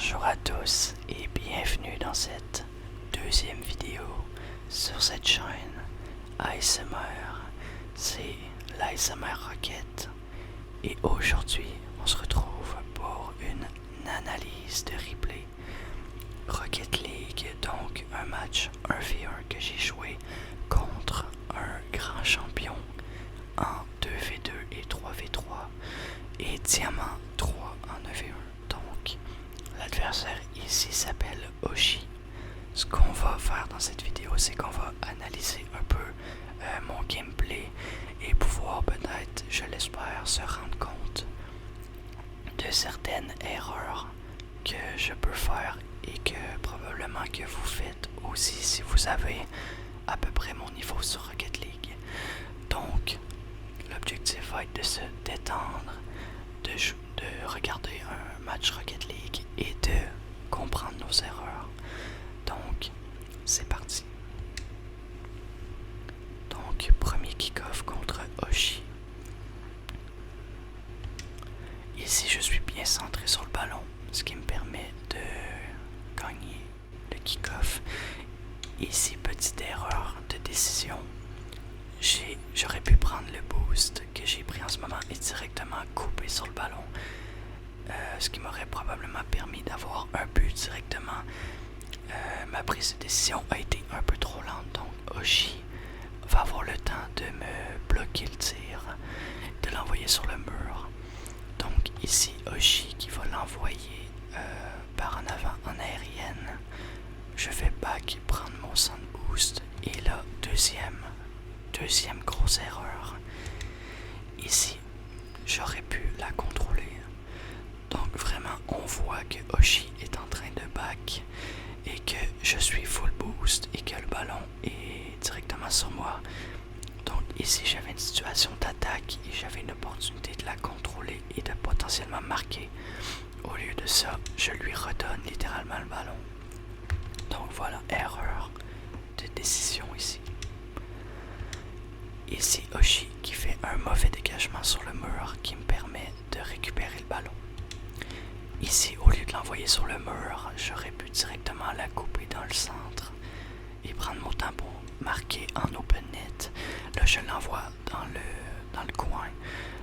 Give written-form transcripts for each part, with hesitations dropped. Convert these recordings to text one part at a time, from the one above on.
Bonjour à tous et bienvenue dans cette deuxième vidéo sur cette chaîne ASMR. C'est l'ASMR Rocket et aujourd'hui on se retrouve pour une analyse de replay Rocket League, donc un match 1v1 que j'ai joué contre un grand champion en 2v2 et 3v3 et Diamant 3 en 1v1. Donc l'adversaire ici s'appelle Oshi. Ce qu'on va faire dans cette vidéo, c'est qu'on va analyser un peu mon gameplay et pouvoir peut-être, je l'espère, se rendre compte de certaines erreurs que je peux faire et que probablement que vous faites aussi si vous avez à peu près mon niveau sur Rocket League. Donc l'objectif va être de se détendre, de regarder un match Rocket League et de comprendre nos erreurs. Donc, c'est parti. Donc, premier kick-off contre Oshi. Ici, je suis bien centré sur le ballon, ce qui me permet de gagner le kick-off. Ici, petite erreur de décision. J'aurais pu prendre le boost que j'ai pris en ce moment et directement couper sur le ballon. Ce qui m'aurait probablement permis d'avoir un but directement. Ma prise de décision a été un peu trop lente, donc Oshi va avoir le temps de me bloquer le tir, de l'envoyer sur le mur. Donc ici Oshi qui va l'envoyer par en avant en aérienne. Je vais back prendre mon sound boost et là deuxième grosse erreur. Ici j'aurais pu la contrôler. Donc vraiment on voit que Oshi est en train de back et que je suis full boost et que le ballon est directement sur moi. Donc ici j'avais une situation d'attaque et j'avais une opportunité de la contrôler et de potentiellement marquer. Au lieu de ça, je lui redonne littéralement le ballon. Donc voilà, erreur de décision ici. Ici Oshi qui fait un mauvais dégagement sur le mur qui me permet de récupérer le ballon. Ici, au lieu de l'envoyer sur le mur, j'aurais pu directement la couper dans le centre et prendre mon temps pour marquer en open net. Là, je l'envoie dans le coin,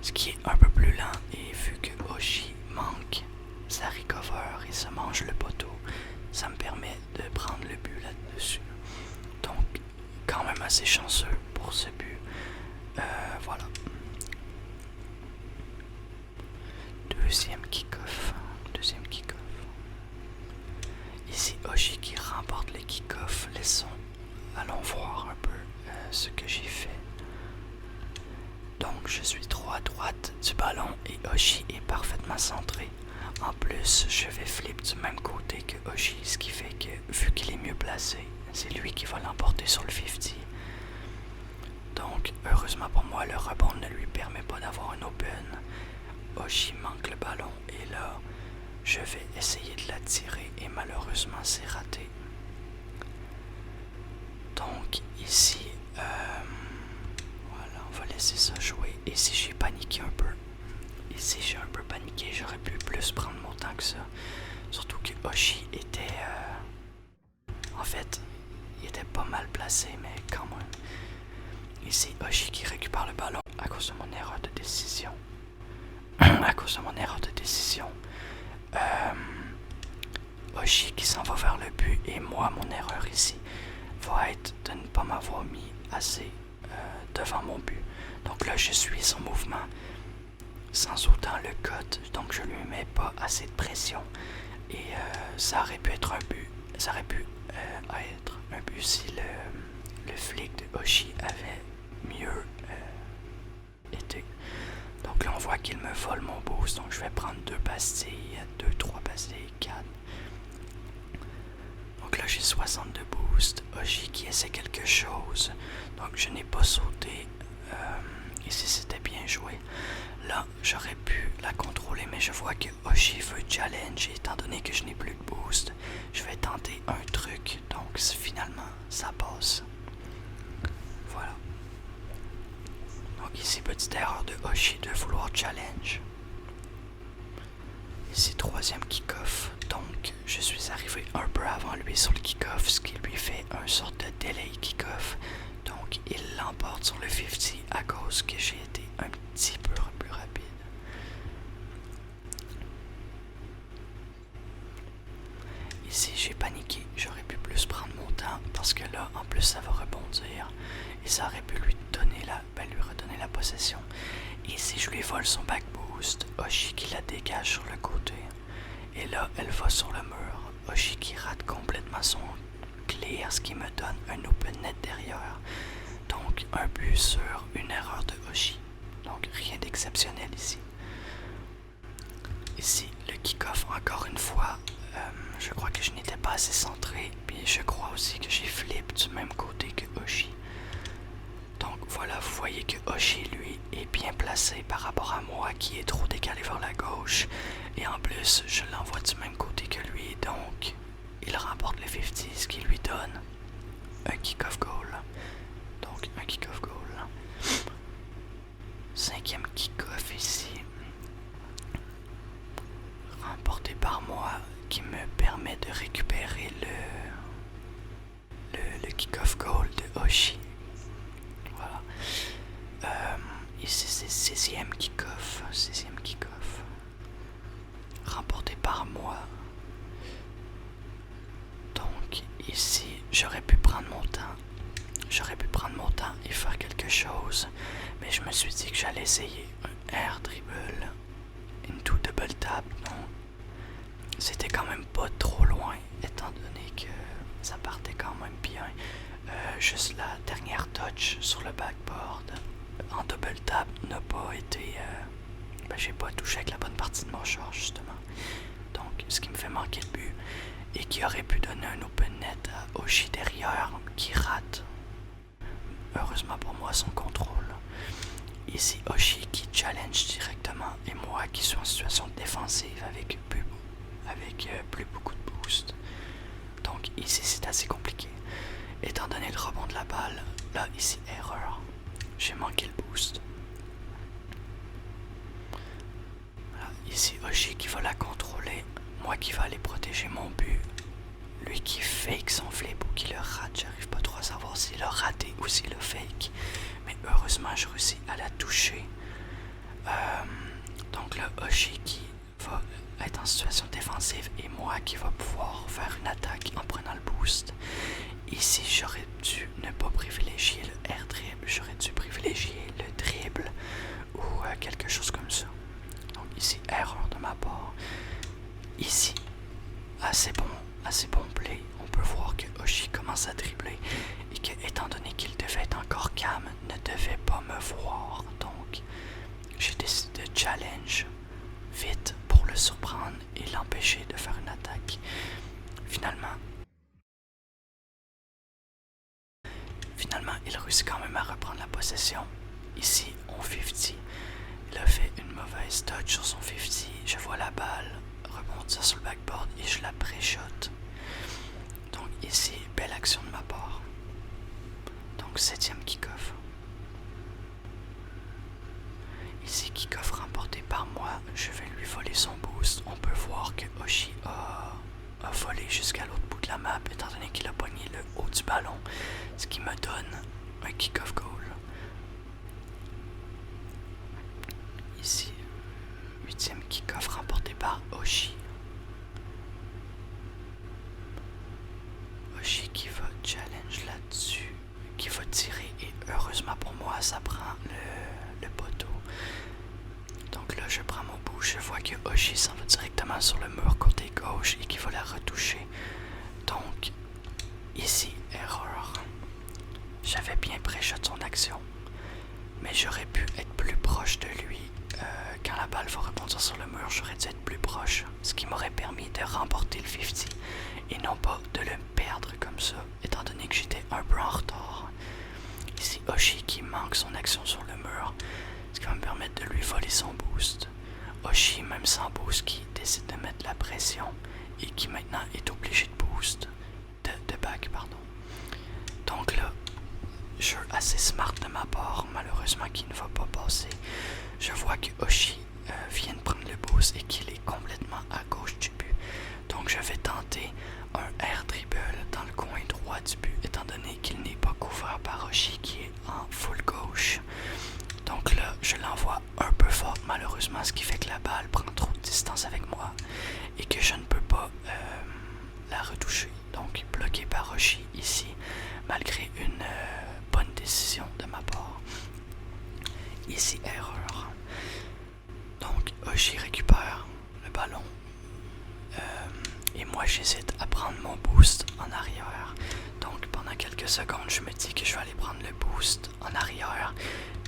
ce qui est un peu plus lent et vu que Oshi manque sa recover et se mange le poteau, ça me permet de prendre le but là-dessus. Donc, quand même assez chanceux pour ce but. Voilà. Deuxième kick-off. Ici Oshi qui remporte le kick-off. Allons voir un peu ce que j'ai fait. Donc je suis trop à droite du ballon et Oshi est parfaitement centré. En plus, je vais flip du même côté que Oshi, ce qui fait que vu qu'il est mieux placé, c'est lui qui va l'emporter sur le 50. Donc heureusement pour moi, le rebond ne lui permet pas d'avoir un open. Oshi manque le ballon et là, je vais essayer de la tirer et malheureusement c'est raté. Donc ici, voilà, on va laisser ça jouer. Ici j'ai paniqué un peu. Ici j'ai un peu paniqué, j'aurais pu plus prendre mon temps que ça. Surtout que Oshi était... en fait, il était pas mal placé, mais quand même. Ici Oshi qui récupère le ballon à cause de mon erreur de décision. Oshi qui s'en va vers le but et moi, mon erreur ici va être de ne pas m'avoir mis assez devant mon but. Donc là, je suis son mouvement sans autant le cut, donc je lui mets pas assez de pression et ça aurait pu être un but. Ça aurait pu être un but si le flic de Oshi avait mieux été. Donc là on voit qu'il me vole mon boost, donc je vais prendre 3 pastilles, 4. Donc là j'ai 62 boosts, Oshi qui essaie quelque chose, donc je n'ai pas sauté, ici c'était bien joué. Là j'aurais pu la contrôler mais je vois que Oshi veut challenge, étant donné que je n'ai plus de boost, je vais tenter un truc, donc finalement ça passe. Voilà. Donc ici, petite erreur de Oshi de vouloir challenge. Ici, troisième kick-off. Donc, je suis arrivé un peu avant lui sur le kick-off, ce qui lui fait un sorte de delay kick-off. Donc il l'emporte sur le 50 à cause que j'ai été un petit peu plus rapide. Ici j'ai paniqué, j'aurais pu plus prendre mon temps parce que là en plus ça va rebondir et ça aurait pu lui redonner la possession. Ici je lui vole son back boost, Hoshi qui la dégage sur le côté et là elle va sur le mur, Hoshi qui rate complètement son clear, ce qui me donne un open net derrière. Donc un but sur une erreur de Hoshi, donc rien d'exceptionnel ici. Ici le kick-off encore une fois. Je crois que je n'étais pas assez centré, puis je crois aussi que j'ai flip du même côté que Hoshi. Donc voilà, vous voyez que Hoshi, lui, est bien placé par rapport à moi qui est trop décalé vers la gauche. Et en plus, je l'envoie du même côté que lui, donc il remporte le 50, ce qui lui donne un kick-off goal. Donc un kick-off goal. 5e kick-off ici. Remporté par moi, qui me permet de récupérer le kick-off goal de Hoshi. Voilà. Ici c'est 6e kick-off. 6e kick-off. Remporté par moi. Donc ici j'aurais pu prendre mon temps. Et faire quelque chose. Mais je me suis dit que j'allais essayer un air dribble into double tap. Non. C'était quand même pas trop loin, étant donné que ça partait quand même bien. Juste la dernière touch sur le backboard en double tap n'a pas été... j'ai pas touché avec la bonne partie de mon short justement. Donc ce qui me fait manquer le but et qui aurait pu donner un open net à Hoshi derrière qui rate. Heureusement pour moi son contrôle. Ici Hoshi qui challenge directement et moi qui suis en situation défensive avec plus beaucoup de boost. Donc ici c'est assez compliqué. Étant donné le rebond de la balle, là ici erreur. J'ai manqué le boost. Voilà, ici Hoshi qui va la contrôler, moi qui va aller protéger mon but. Lui qui fake son flip ou qui le rate, j'arrive pas trop à savoir s'il a raté ou s'il a fake. Mais heureusement je réussis à la toucher. Donc là Hoshi qui va être en situation défensive et moi qui va pouvoir faire une attaque en prenant le boost. Ici j'aurais dû ne pas privilégier le air dribble, j'aurais dû privilégier le dribble ou quelque chose comme ça. Donc ici erreur de ma part. Ici assez bon play. On peut voir que Hoshi commence à dribbler et que étant donné qu'il devait être encore calme, ne devait pas me voir. Donc j'ai décidé de challenge vite pour le surprendre et l'empêcher de faire une attaque. Finalement, il réussit quand même à reprendre la possession. Ici, on 50. Il a fait une mauvaise touch sur son 50. Je vois la balle rebondir sur le backboard et je la pré-shot. Donc ici, belle action de ma part. Donc 7e kick-off. Ici, kick-off remporté par moi. Je vais lui voler son boost. On peut voir que Hoshi a volé jusqu'à l'autre bout de la map, étant donné qu'il a pogné le haut du ballon, ce qui me donne un kick-off goal. Ici, 8e kick-off remporté par Hoshi. Hoshi qui va challenge là-dessus, qui va tirer et heureusement pour moi ça prend le poteau. Donc là je prends mon boost, je vois que Hoshi s'en va directement sur le mur côté gauche et qui va la retoucher. Donc ici erreur. J'avais bien pré-shot son action, mais j'aurais pu être plus proche de lui. Quand la balle va rebondir sur le mur, j'aurais dû être plus proche, ce qui m'aurait permis de remporter le 50 et non pas de le perdre comme ça, étant donné que j'étais un peu en retard. Ici Hoshi qui manque son action sur le mur, ce qui va me permettre de lui voler son boost. Hoshi, même sans boost, qui décide de mettre la pression et qui maintenant est obligé de boost, de back, pardon. Donc là, jeu assez smart de ma part, malheureusement qui ne va pas passer. Je vois que Hoshi vient de prendre le boost et qu'il est complètement à gauche du but. Donc je vais tenter et que je ne peux pas la retoucher. Donc bloqué par Oshi ici, malgré une bonne décision de ma part. Ici erreur. Donc Oshi récupère le ballon. Et moi j'hésite à prendre mon boost en arrière. Donc pendant quelques secondes je me dis que je vais aller prendre le boost en arrière.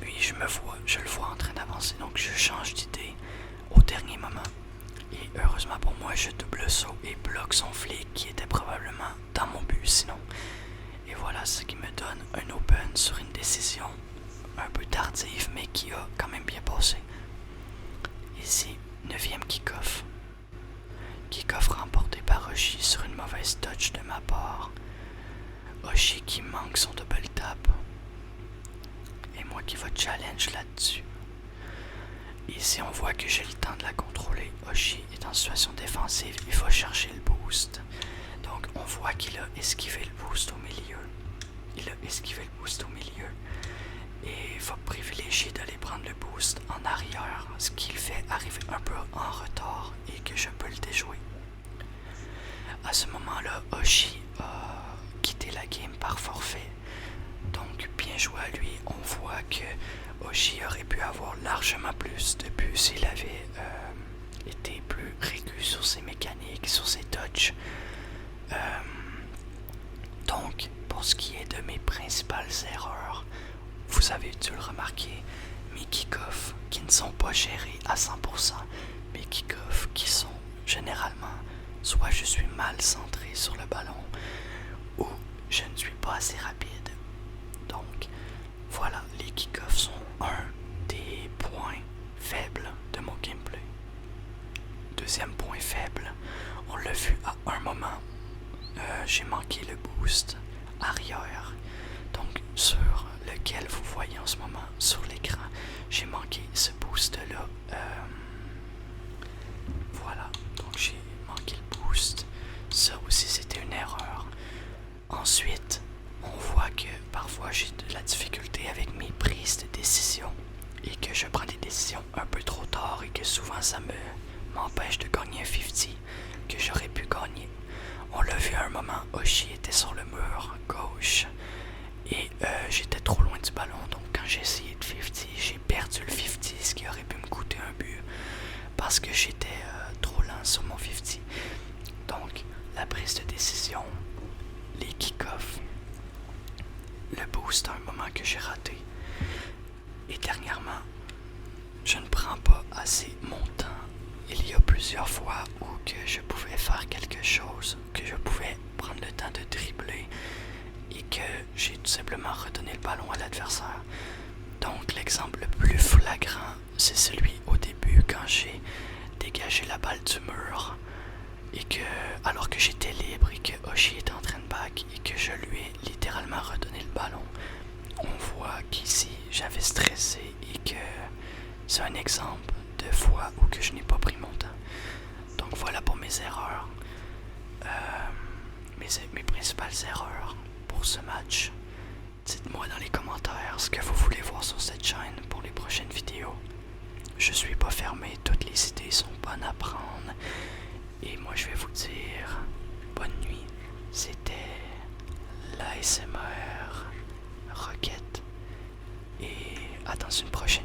Puis je le vois en train d'avancer. Donc je change d'idée au dernier moment. Et heureusement pour moi je double saut et bloque son flic qui était probablement dans mon but sinon. Et voilà ce qui me donne un open sur une décision un peu tardive mais qui a quand même bien passé. Ici, 9e kick-off. Kick-off remporté par Oshi sur une mauvaise touch de ma part. Oshi qui manque son double tap. Et moi qui va challenge là-dessus. Ici on voit que j'ai le temps de la contrôler. Oshi est en situation défensive, il faut chercher le boost. Donc on voit qu'il a esquivé le boost au milieu. Et il va privilégier d'aller prendre le boost en arrière, ce qui le fait arriver un peu en retard et que je peux le déjouer. À ce moment-là, Oshi a quitté la game par forfait. Donc bien joué à lui, on voit que Oshi aurait pu avoir largement plus de buts s'il avait été plus régulier sur ses mécaniques, sur ses touches. Donc, pour ce qui est de mes principales erreurs, vous avez dû le remarquer, mes kick-offs qui ne sont pas gérés à 100%, mes kick-offs qui sont généralement, soit je suis mal centré sur le ballon, ou je ne suis pas assez rapide. Donc, voilà, les kick-offs sont un des points faibles de mon gameplay. Deuxième point faible, on l'a vu à un moment, j'ai manqué le boost arrière. Donc, sur lequel vous voyez en ce moment sur l'écran, j'ai manqué ce boost-là. Voilà, donc j'ai manqué le boost. Ça aussi, c'était une erreur. Ensuite, on voit que parfois j'ai de la difficulté avec mes prises de décision et que je prends des décisions un peu trop tard et que souvent ça m'empêche de gagner un 50 que j'aurais pu gagner. On l'a vu à un moment, Oshi était sur le mur gauche et j'étais trop loin du ballon, donc quand j'ai essayé de 50, j'ai perdu le 50, ce qui aurait pu me coûter un but parce que j'étais trop lent sur mon 50. Donc la prise de décision, les kick-offs, le boost à un moment que j'ai raté. Et dernièrement, je ne prends pas assez mon temps. Il y a plusieurs fois où que je pouvais faire quelque chose, que je pouvais prendre le temps de dribbler et que j'ai tout simplement redonné le ballon à l'adversaire. Donc l'exemple le plus flagrant, c'est celui au début quand j'ai dégagé la balle du mur et que, alors que j'étais libre et que Oshi était en train de back et que je lui ai littéralement redonné le ballon, on voit qu'ici j'avais stressé et que c'est un exemple de fois où que je n'ai pas pris mon temps. Donc voilà pour mes erreurs, mes principales erreurs pour ce match. Dites-moi dans les commentaires ce que vous voulez voir sur cette chaîne pour les prochaines vidéos. Je suis pas fermé, toutes les idées sont bonnes à prendre. Et moi je vais vous dire bonne nuit. C'était l'ASMR Rocket. Et à dans une prochaine